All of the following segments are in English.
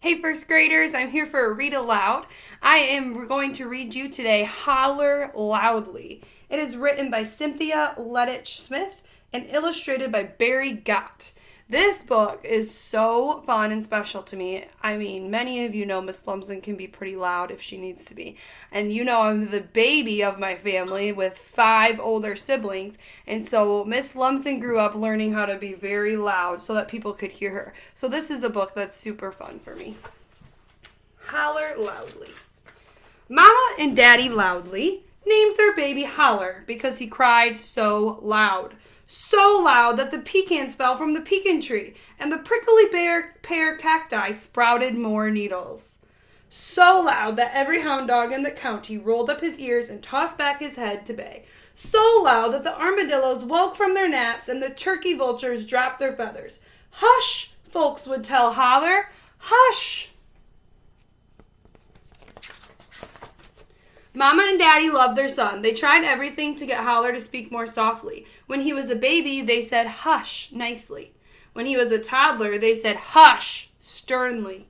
Hey, first graders, I'm here for a read aloud. I am going to read you today Holler Loudly. It is written by Cynthia Lettich Smith and illustrated by Barry Gott. This book is so fun and special to me. I mean, many of you know Miss Lumsden can be pretty loud if she needs to be. And you know I'm the baby of my family with 5 older siblings. And so Miss Lumsden grew up learning how to be very loud so that people could hear her. So this is a book that's super fun for me. Holler Loudly. Mama and Daddy Loudly named their baby Holler because he cried so loud. So loud that the pecans fell from the pecan tree and the prickly pear cacti sprouted more needles. So loud that every hound dog in the county rolled up his ears and tossed back his head to bay. So loud that the armadillos woke from their naps and the turkey vultures dropped their feathers. Hush, folks would tell Holler. Hush! Mama and Daddy loved their son. They tried everything to get Holler to speak more softly. When he was a baby, they said hush nicely. When he was a toddler, they said hush sternly.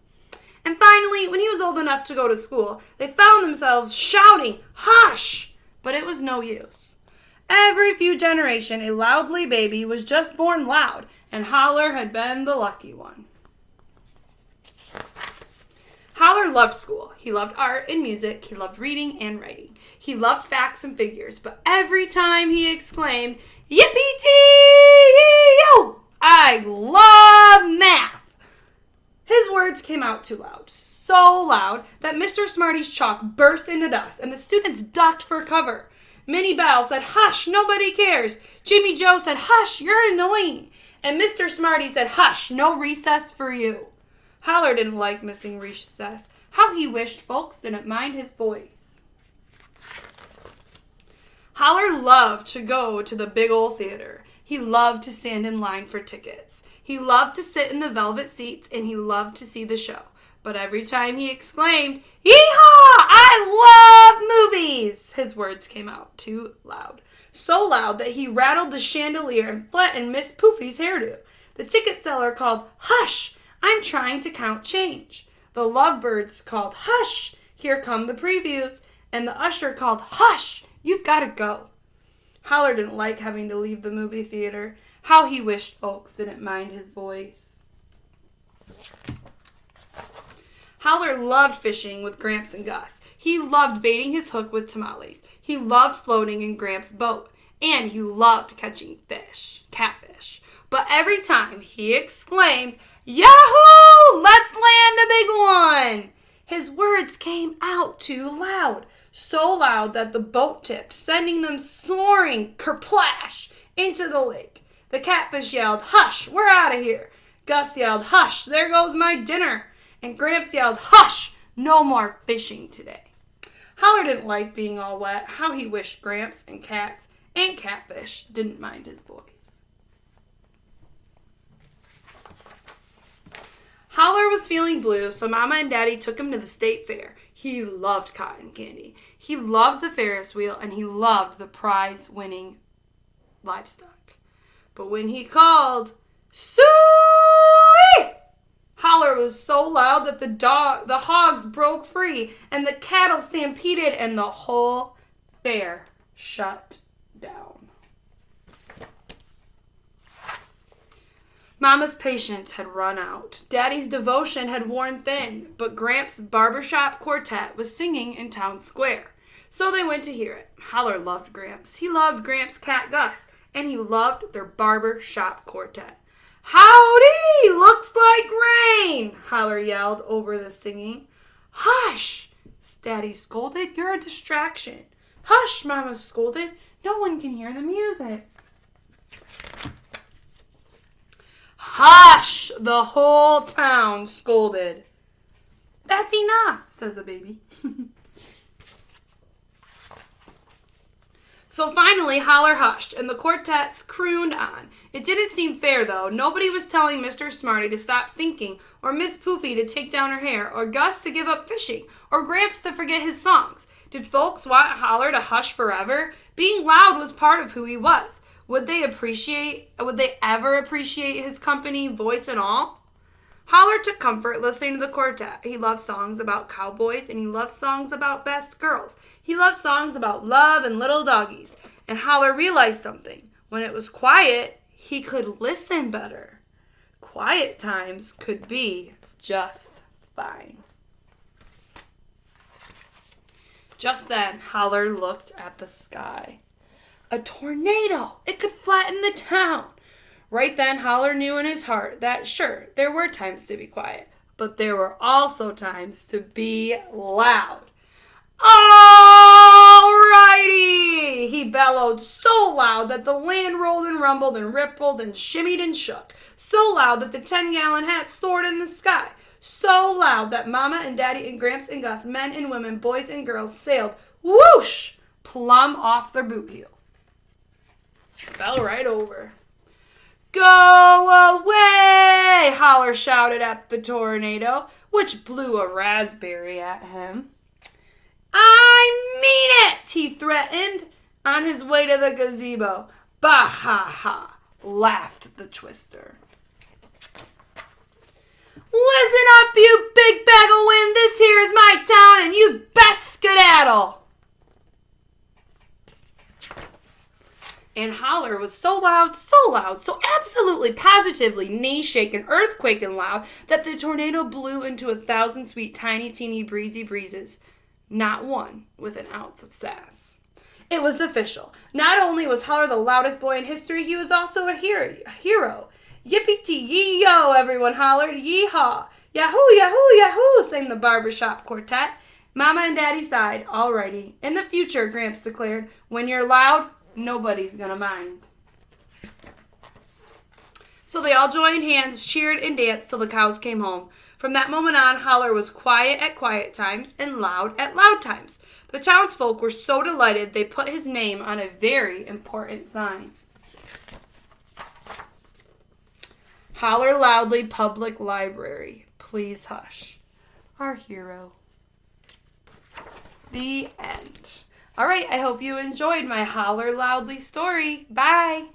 And finally, when he was old enough to go to school, they found themselves shouting hush, but it was no use. Every few generations, a loudly baby was just born loud, and Holler had been the lucky one. Holler loved school. He loved art and music. He loved reading and writing. He loved facts and figures. But every time he exclaimed, Yippee-tee-yo! I love math! His words came out too loud. So loud that Mr. Smarty's chalk burst into dust and the students ducked for cover. Minnie Bell said, hush, nobody cares. Jimmy Joe said, hush, you're annoying. And Mr. Smarty said, hush, no recess for you. Holler didn't like missing recess. How he wished folks didn't mind his voice. Holler loved to go to the big old theater. He loved to stand in line for tickets. He loved to sit in the velvet seats, and he loved to see the show. But every time he exclaimed, Yee-haw! I love movies! His words came out too loud. So loud that he rattled the chandelier and flattened Miss Poofy's hairdo. The ticket seller called, hush! I'm trying to count change. The lovebirds called, hush, here come the previews. And the usher called, hush, you've got to go. Holler didn't like having to leave the movie theater. How he wished folks didn't mind his voice. Holler loved fishing with Gramps and Gus. He loved baiting his hook with tamales. He loved floating in Gramps' boat. And he loved catching fish, catfish. But every time he exclaimed, Yahoo! Let's land a big one! His words came out too loud. So loud that the boat tipped, sending them soaring kerplash into the lake. The catfish yelled, hush, we're out of here. Gus yelled, hush, there goes my dinner. And Gramps yelled, hush, no more fishing today. Holler didn't like being all wet. How he wished Gramps and cats and catfish didn't mind his voice. Holler was feeling blue, so Mama and Daddy took him to the state fair. He loved cotton candy. He loved the Ferris wheel, and he loved the prize-winning livestock. But when he called, Suey! Holler was so loud that the hogs broke free, and the cattle stampeded, and the whole fair shut down. Mama's patience had run out. Daddy's devotion had worn thin, but Gramps' barbershop quartet was singing in town square. So they went to hear it. Holler loved Gramps. He loved Gramps' cat Gus, and he loved their barbershop quartet. Howdy! Looks like rain! Holler yelled over the singing. Hush! Daddy scolded. You're a distraction. Hush! Mama scolded. No one can hear the music. Hush! The whole town scolded. That's enough, says the baby. So finally, Holler hushed, and the quartets crooned on. It didn't seem fair, though. Nobody was telling Mr. Smarty to stop thinking, or Miss Poofy to take down her hair, or Gus to give up fishing, or Gramps to forget his songs. Did folks want Holler to hush forever? Being loud was part of who he was. Would they ever appreciate his company, voice and all? Holler took comfort listening to the quartet. He loved songs about cowboys, and he loved songs about best girls. He loved songs about love and little doggies. And Holler realized something. When it was quiet, he could listen better. Quiet times could be just fine. Just then, Holler looked at the sky. A tornado! It could flatten the town. Right then, Holler knew in his heart that, sure, there were times to be quiet, but there were also times to be loud. Alrighty! He bellowed so loud that the land rolled and rumbled and rippled and shimmied and shook. So loud that the 10-gallon hat soared in the sky. So loud that Mama and Daddy and Gramps and Gus, men and women, boys and girls, sailed, whoosh, plumb off their boot heels. Fell right over. Go away! Holler shouted at the tornado, which blew a raspberry at him. I mean it, he threatened. On his way to the gazebo. Bah ha ha, laughed the twister. Listen up, you big bag of wind. This here is my town, and you best skedaddle. And Holler was so loud, so absolutely, positively, knee-shaking, earthquaking loud that the tornado blew into 1,000 sweet, tiny, teeny, breezy breezes. Not one with an ounce of sass. It was official. Not only was Holler the loudest boy in history, he was also a hero. Yippee-tee-yee-yo, everyone hollered. Yee-haw. Yahoo, yahoo, yahoo, sang the barbershop quartet. Mama and Daddy sighed. Alrighty. In the future, Gramps declared, when you're loud, nobody's gonna mind. So they all joined hands, cheered, and danced till the cows came home. From that moment on, Holler was quiet at quiet times and loud at loud times. The townsfolk were so delighted they put his name on a very important sign. Holler Loudly Public Library. Please hush. Our hero. The end. All right, I hope you enjoyed my Holler Loudly story. Bye.